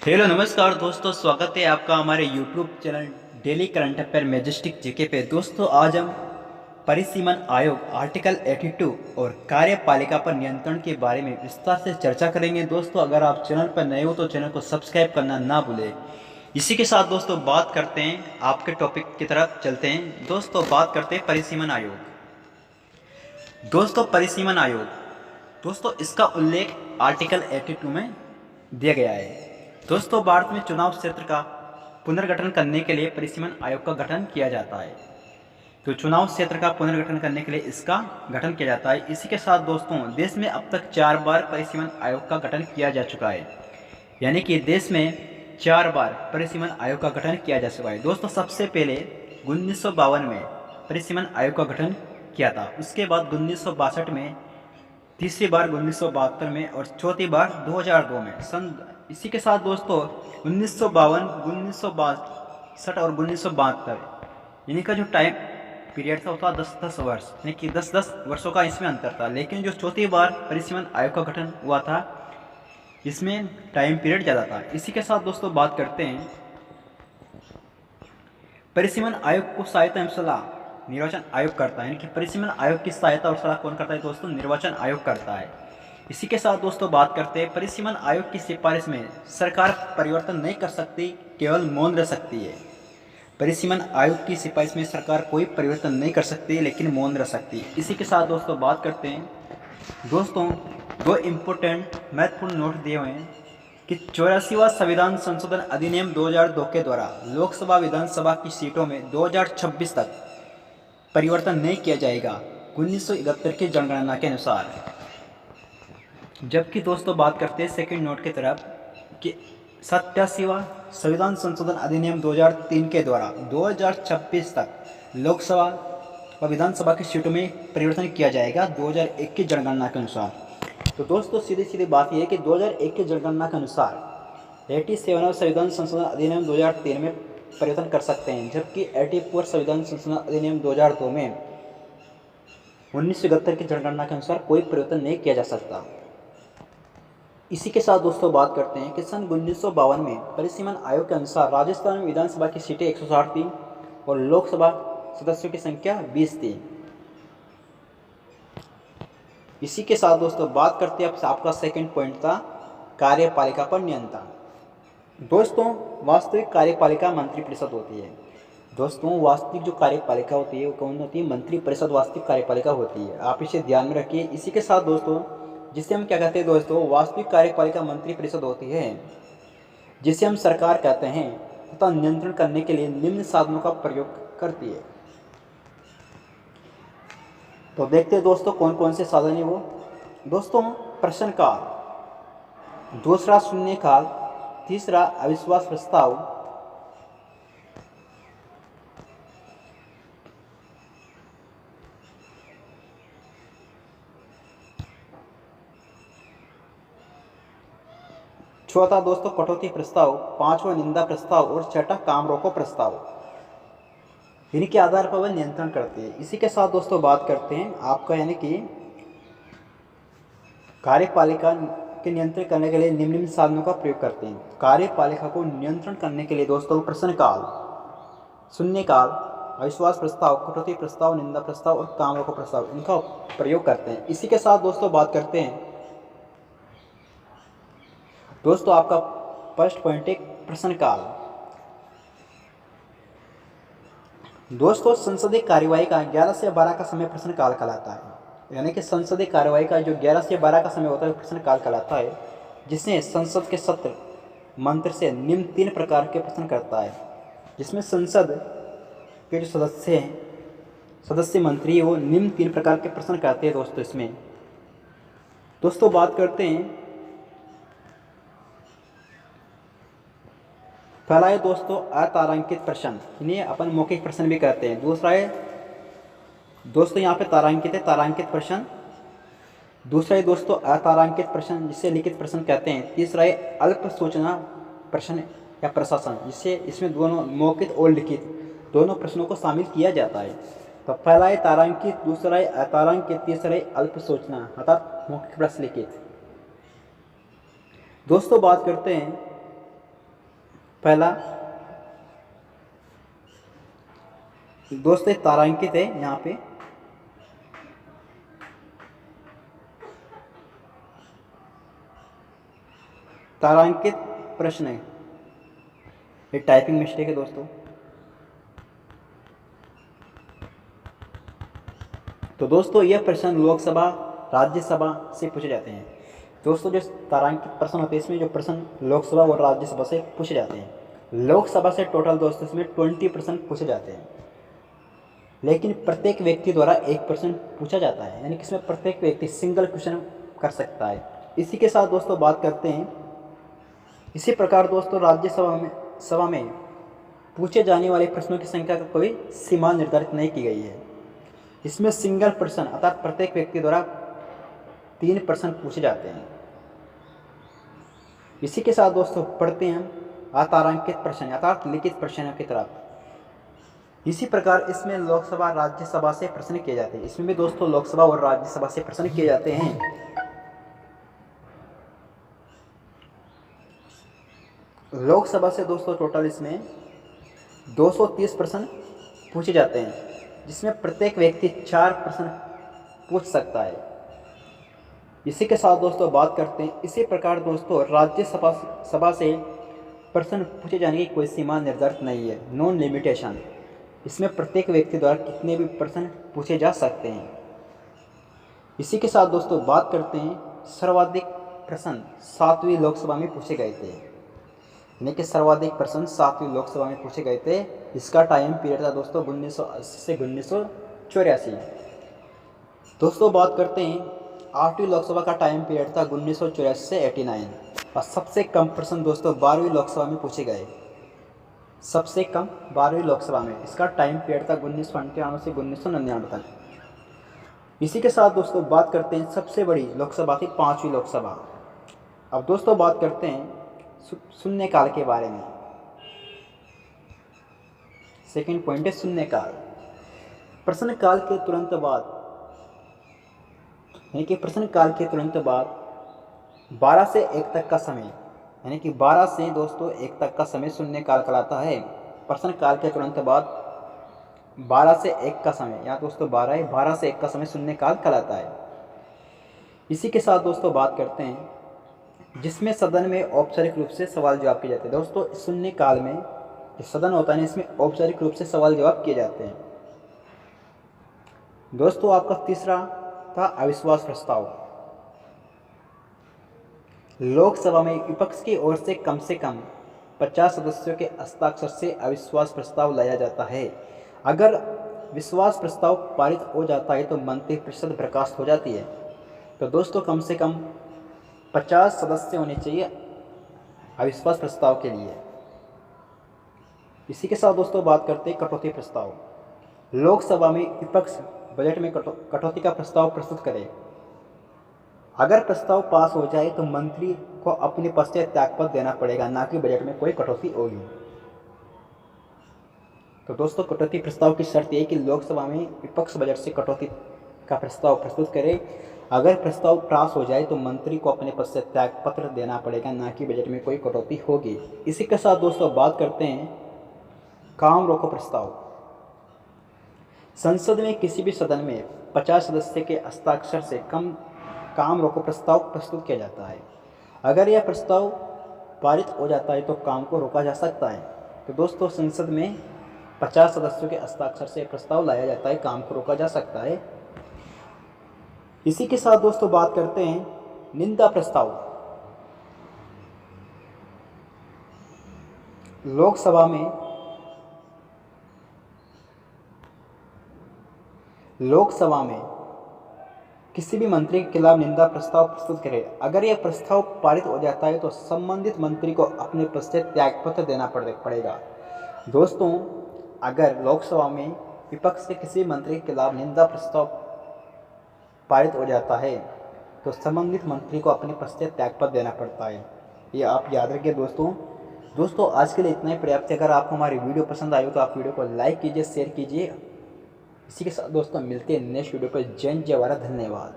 Hello नमस्कार दोस्तों, स्वागत है आपका हमारे YouTube channel daily current affair majestic GK पे। दोस्तों आज हम परिसीमन आयोग आर्टिकल 82 और कार्यपालिका पर नियंत्रण के बारे में विस्तार से चर्चा करेंगे। दोस्तों अगर आप चैनल पर नए हो तो चैनल को सब्सक्राइब करना ना भूलें। इसी के साथ दोस्तों बात करते हैं, आपके टॉपिक की तरफ चलते हैं। दोस्तों बात करते हैं परिसीमन आयोग। दोस्तों परिसीमन आयोग, दोस्तों इसका उल्लेख आर्टिकल 82 में दिया गया है। दोस्तों भारत में चुनाव क्षेत्र का पुनर्गठन करने के लिए परिसीमन आयोग का गठन किया जाता है। तो चुनाव क्षेत्र का पुनर्गठन करने के लिए इसका गठन किया जाता है। इसी के साथ दोस्तों देश में अब तक 4 बार परिसीमन आयोग का गठन किया जा चुका है, यानी कि देश में 4 बार परिसीमन आयोग का गठन किया जा चुका है। दोस्तों सबसे पहले 1952 में परिसीमन आयोग का गठन किया था। उसके बाद 1962 में, तीसरी बार 1972 में और चौथी बार 2002 में। इसी के साथ दोस्तों 1952, 1962 और 1972 इनका जो टाइम पीरियड था वो था 10-10 वर्ष, यानी कि 10-10 वर्षों का इसमें अंतर था। लेकिन जो चौथी बार परिसीमन आयोग का गठन हुआ था इसमें टाइम पीरियड ज़्यादा था। इसी के साथ दोस्तों बात करते हैं परिसीमन आयोग को सहायता एवं सलाह निर्वाचन आयोग करता है, यानी कि परिसीमन आयोग की सहायता और सलाह कौन करता है दोस्तों? निर्वाचन आयोग करता है। इसी के साथ दोस्तों बात करते हैं परिसीमन आयोग की सिफारिश में सरकार परिवर्तन नहीं कर सकती, केवल मौन रह सकती है। परिसीमन आयोग की सिफारिश में सरकार कोई परिवर्तन नहीं कर सकती लेकिन मौन रह सकती है। इसी के साथ दोस्तों बात करते हैं, दोस्तों 2 इम्पोर्टेंट महत्वपूर्ण नोट दिए हुए हैं कि 84वां संविधान संशोधन अधिनियम 2002 के द्वारा लोकसभा विधानसभा की सीटों में 2026 तक परिवर्तन नहीं किया जाएगा 1971 की जनगणना के अनुसार। जबकि दोस्तों बात करते हैं सेकंड नोट की तरफ कि 87वां संविधान संशोधन अधिनियम 2003 के द्वारा 2026 तक लोकसभा व विधानसभा की सीटों में परिवर्तन किया जाएगा 2001 की जनगणना के अनुसार। तो दोस्तों सीधी सीधी बात यह है कि 2001 की जनगणना के अनुसार 87वां संविधान संशोधन अधिनियम 2003 में परिवर्तन कर सकते हैं, जबकि 84 संविधान संशोधन अधिनियम 2002 में 1971 की जनगणना के अनुसार कोई परिवर्तन नहीं किया जा सकता। इसी के साथ दोस्तों बात करते हैं कि सन 1952 में परिसीमन आयोग के अनुसार राजस्थान में विधानसभा की सीटें 160 थी और लोकसभा सदस्यों की संख्या 20 थी। इसी के साथ दोस्तों बात करते हैं आपका सेकंड पॉइंट था कार्यपालिका पर नियंत्रण। दोस्तों वास्तविक कार्यपालिका मंत्रिपरिषद होती है। दोस्तों वास्तविक जो कार्यपालिका होती है वो कौन होती है? मंत्रिपरिषद वास्तविक कार्यपालिका होती है, आप इसे ध्यान में रखिए। इसी के साथ दोस्तों जिसे हम क्या कहते हैं दोस्तों? वास्तविक कार्यपालिका मंत्रिपरिषद होती है, जिसे हम सरकार कहते हैं तथा नियंत्रण करने के लिए निम्न साधनों का प्रयोग करती है। तो देखते हैं दोस्तों कौन कौन से साधन है वो। दोस्तों प्रश्नकाल, दूसरा शून्यकाल, तीसरा अविश्वास प्रस्ताव, चौथा दोस्तों कटौती प्रस्ताव, पांचवा निंदा प्रस्ताव और छठा काम रोको प्रस्ताव। इनके आधार पर वह नियंत्रण करती है। इसी के साथ दोस्तों बात करते हैं आपका, यानी कि कार्यपालिका के नियंत्रण करने के लिए निम्न साधनों का प्रयोग करते हैं। कार्यपालिका को नियंत्रण करने के लिए दोस्तों प्रश्नकाल, शून्यकाल, अविश्वास प्रस्ताव, कटौती प्रस्ताव, निंदा प्रस्ताव और काम रोको प्रस्ताव, इनका प्रयोग करते हैं। इसी के साथ दोस्तों बात करते हैं दोस्तों आपका फर्स्ट पॉइंट है प्रश्नकाल। दोस्तों संसदीय कार्यवाही का 11 से 12 का समय प्रश्नकाल कहलाता है, यानी कि संसदीय कार्यवाही का जो 11 से 12 का समय होता है प्रश्नकाल कहलाता है, जिसमें संसद के सत्र मंत्र से निम्न 3 प्रकार के प्रश्न करता है, जिसमें संसद के जो सदस्य मंत्री वो निम्न 3 प्रकार के प्रश्न करते हैं। दोस्तों इसमें दोस्तों बात करते हैं, पहला है दोस्तों अतारांकित प्रश्न, इन्हें अपन मौखिक प्रश्न भी कहते हैं। दूसरा है दोस्तों यहाँ पे तारांकित है, तारांकित प्रश्न। दूसरा है दोस्तों अतारांकित प्रश्न, जिसे लिखित प्रश्न कहते हैं। तीसरा है अल्प सूचना प्रश्न या प्रशासन, जिससे इसमें दोनों मौखिक और लिखित दोनों प्रश्नों को शामिल किया जाता है। तो पहला है तारांकित, दूसरा है अतारांकित, तीसरा है अल्प सूचना अर्थात मौखिक प्रश्न लिखित। दोस्तों बात करते हैं पहला दोस्तों तारांकित है, यहाँ पे तारांकित प्रश्न है, ये टाइपिंग मिस्टेक है दोस्तों। तो दोस्तों यह प्रश्न लोकसभा राज्यसभा से पूछे जाते हैं। दोस्तों जो तारांकित प्रश्न होते हैं इसमें जो प्रश्न लोकसभा और राज्यसभा से पूछे जाते हैं, लोकसभा से टोटल दोस्तों इसमें 20% पूछे जाते हैं, लेकिन प्रत्येक व्यक्ति द्वारा एक प्रश्न पूछा जाता है, यानी कि इसमें प्रत्येक व्यक्ति सिंगल क्वेश्चन कर सकता है। इसी के साथ दोस्तों बात करते हैं, इसी प्रकार दोस्तों राज्यसभा में पूछे जाने वाले प्रश्नों की संख्या का कोई सीमा निर्धारित नहीं की गई है। इसमें सिंगल प्रश्न अर्थात प्रत्येक व्यक्ति द्वारा 3 प्रश्न पूछे जाते हैं। इसी के साथ दोस्तों पढ़ते हैं हम अतारांकित प्रश्न अर्थात लिखित प्रश्नों की तरफ। इसी प्रकार इसमें लोकसभा राज्यसभा से प्रश्न किए जाते हैं। इसमें भी दोस्तों लोकसभा और राज्यसभा से प्रश्न किए जाते हैं। लोकसभा से दोस्तों टोटल इसमें 230 प्रश्न पूछे जाते हैं, जिसमें प्रत्येक व्यक्ति 4 प्रश्न पूछ सकता है। इसी के साथ दोस्तों बात करते हैं, इसी प्रकार दोस्तों राज्यसभा से प्रश्न पूछे जाने की कोई सीमा निर्धारित नहीं है, नॉन लिमिटेशन। इसमें प्रत्येक व्यक्ति द्वारा कितने भी प्रश्न पूछे जा सकते हैं। इसी के साथ दोस्तों बात करते हैं, सर्वाधिक प्रश्न 7वीं लोकसभा में पूछे गए थे, यानी कि सर्वाधिक प्रश्न 7वीं लोकसभा में पूछे गए थे। इसका टाइम पीरियड था दोस्तों 1980 से 1984। दोस्तों बात करते हैं 8वीं लोकसभा का टाइम पीरियड था 1984 से 89, और सबसे कम प्रश्न दोस्तों 12वीं लोकसभा में पूछे गए, सबसे कम 12वीं लोकसभा में। इसका टाइम पीरियड था 1998 से 1999 तक। इसी के साथ दोस्तों बात करते हैं, सबसे बड़ी लोकसभा थी 5वीं लोकसभा। अब दोस्तों बात करते हैं शून्यकाल के बारे में। सेकंड पॉइंट है शून्यकाल। प्रश्नकाल के तुरंत बाद, यानी कि प्रश्नकाल के तुरंत बाद 12 से 1 तक का समय, यानी कि 12 से दोस्तों 1 तक का समय शून्यकाल कहलाता है। प्रश्नकाल के तुरंत बाद 12 से 1 का समय, यहाँ दोस्तों 12 है, 12 से 1 का समय शून्यकाल कहलाता है। इसी के साथ दोस्तों बात करते हैं, जिसमें सदन में औपचारिक रूप से सवाल जवाब किए जाते हैं। दोस्तों शून्यकाल में जो सदन होता है इसमें औपचारिक रूप से सवाल जवाब किए जाते हैं। दोस्तों आपका तीसरा था अविश्वास प्रस्ताव। लोकसभा में विपक्ष की ओर से कम 50 सदस्यों के हस्ताक्षर से अविश्वास प्रस्ताव लाया जाता है। अगर विश्वास प्रस्ताव पारित हो जाता है तो मंत्रिपरिषद बर्खास्त हो जाती है। तो दोस्तों कम से कम 50 सदस्य होने चाहिए अविश्वास प्रस्ताव के लिए। इसी के साथ दोस्तों बात करते हैं कटौती प्रस्ताव। लोकसभा में विपक्ष बजट में कटौती का प्रस्ताव प्रस्तुत करे। अगर प्रस्ताव पास हो जाए तो मंत्री को अपने पद से त्यागपत्र देना पड़ेगा, ना कि बजट में कोई कटौती होगी। तो दोस्तों कटौती प्रस्ताव की शर्त यह है कि लोकसभा में विपक्ष बजट से कटौती का प्रस्ताव प्रस्तुत करे। अगर प्रस्ताव पास हो जाए तो मंत्री को अपने पद से त्यागपत्र देना पड़ेगा, ना कि बजट में कोई कटौती होगी। इसी के साथ दोस्तों बात करते हैं काम रोको प्रस्ताव। संसद में किसी भी सदन में 50 सदस्य के हस्ताक्षर से कम काम रोको प्रस्ताव प्रस्तुत किया जाता है। अगर यह प्रस्ताव पारित हो जाता है तो काम को रोका जा सकता है। तो दोस्तों संसद में 50 सदस्यों के हस्ताक्षर से प्रस्ताव लाया जाता है, काम को रोका जा सकता है। इसी के साथ दोस्तों बात करते हैं निंदा प्रस्ताव। लोकसभा में किसी भी मंत्री के खिलाफ निंदा प्रस्ताव प्रस्तुत करे। अगर यह प्रस्ताव पारित हो जाता है तो संबंधित मंत्री को अपने पद से त्यागपत्र देना पड़ेगा। दोस्तों अगर लोकसभा में विपक्ष के किसी मंत्री के खिलाफ निंदा प्रस्ताव पारित हो जाता है तो संबंधित मंत्री को अपने पद से त्यागपत्र देना पड़ता है। ये आप याद रखिए दोस्तों आज के लिए इतना ही पर्याप्त है। अगर आपको हमारी वीडियो पसंद आई हो तो आप वीडियो को लाइक कीजिए, शेयर कीजिए। इसी के साथ दोस्तों मिलते हैं नेक्स्ट वीडियो पर। जय भारत, धन्यवाद।